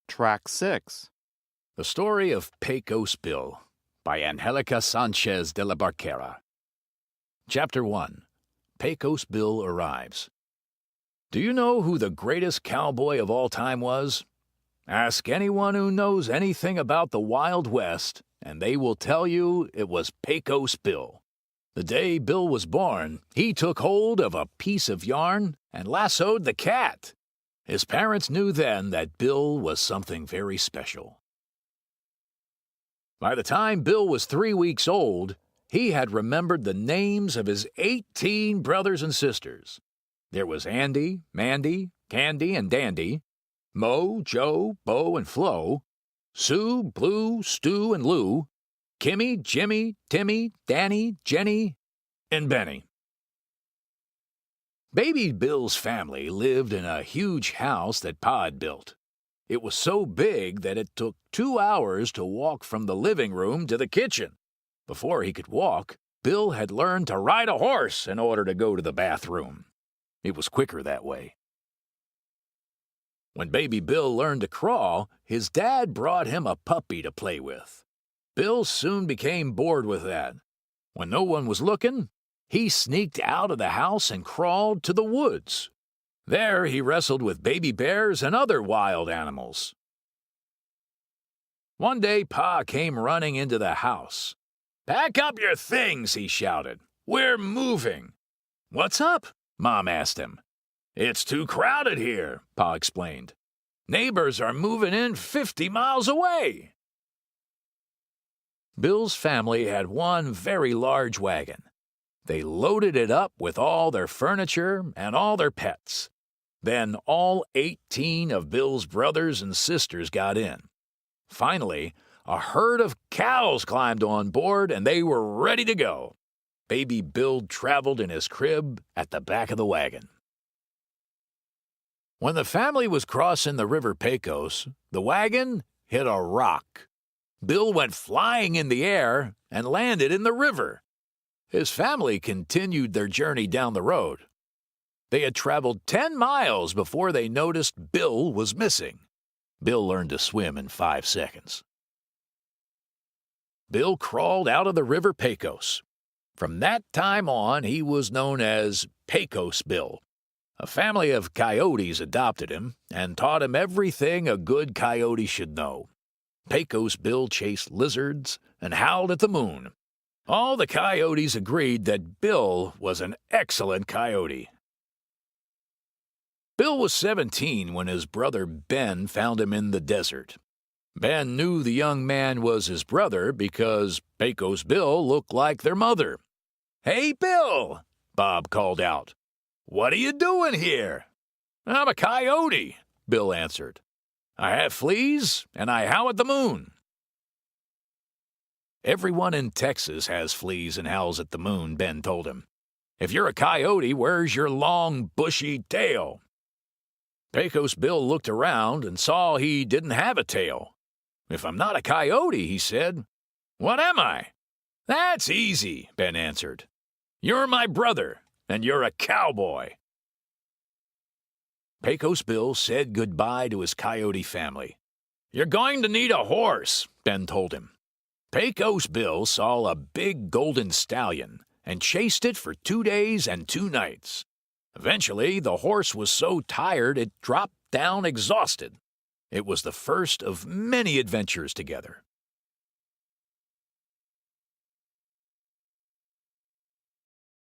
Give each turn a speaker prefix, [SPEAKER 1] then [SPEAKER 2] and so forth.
[SPEAKER 1] Track 6.
[SPEAKER 2] The Story of Pecos Bill by Angelica Sanchez de la Barquera. Chapter 1. Pecos Bill Arrives. Do you know who the greatest cowboy of all time was? Ask anyone who knows anything about the Wild West, and they will tell you it was Pecos Bill. The day Bill was born, he took hold of a piece of yarn and lassoed the cat. His parents knew then that Bill was something very special. By the time Bill was 3 weeks old, he had remembered the names of his 18 brothers and sisters. There was Andy, Mandy, Candy, and Dandy, Mo, Joe, Bo, and Flo, Sue, Blue, Stu, and Lou, Kimmy, Jimmy, Timmy, Danny, Jenny, and Benny. Baby Bill's family lived in a huge house that Pa had built. It was so big that it took 2 hours to walk from the living room to the kitchen. Before he could walk, Bill had learned to ride a horse in order to go to the bathroom. It was quicker that way. When Baby Bill learned to crawl, his dad brought him a puppy to play with. Bill soon became bored with that. When no one was looking, he sneaked out of the house and crawled to the woods. There he wrestled with baby bears and other wild animals. One day Pa came running into the house. "Pack up your things," he shouted. "We're moving." "What's up?" Mom asked him. "It's too crowded here," Pa explained. "Neighbors are moving in 50 miles away." Bill's family had one very large wagon. They loaded it up with all their furniture and all their pets. Then all 18 of Bill's brothers and sisters got in. Finally, a herd of cows climbed on board and they were ready to go. Baby Bill traveled in his crib at the back of the wagon. When the family was crossing the river Pecos, the wagon hit a rock. Bill went flying in the air and landed in the river. His family continued their journey down the road. They had traveled 10 miles before they noticed Bill was missing. Bill learned to swim in 5 seconds. Bill crawled out of the river Pecos. From that time on, he was known as Pecos Bill. A family of coyotes adopted him and taught him everything a good coyote should know. Pecos Bill chased lizards and howled at the moon. All the coyotes agreed that Bill was an excellent coyote. Bill was 17 when his brother Ben found him in the desert. Ben knew the young man was his brother because Pecos Bill looked like their mother. "Hey, Bill," Bob called out. "What are you doing here?" "I'm a coyote," Bill answered. "I have fleas and I howl at the moon." "Everyone in Texas has fleas and howls at the moon," Ben told him. "If you're a coyote, where's your long, bushy tail?" Pecos Bill looked around and saw he didn't have a tail. "If I'm not a coyote," he said, "what am I?" "That's easy," Ben answered. "You're my brother, and you're a cowboy." Pecos Bill said goodbye to his coyote family. "You're going to need a horse," Ben told him. Pecos Bill saw a big golden stallion and chased it for 2 days and 2 nights. Eventually, the horse was so tired it dropped down exhausted. It was the first of many adventures together.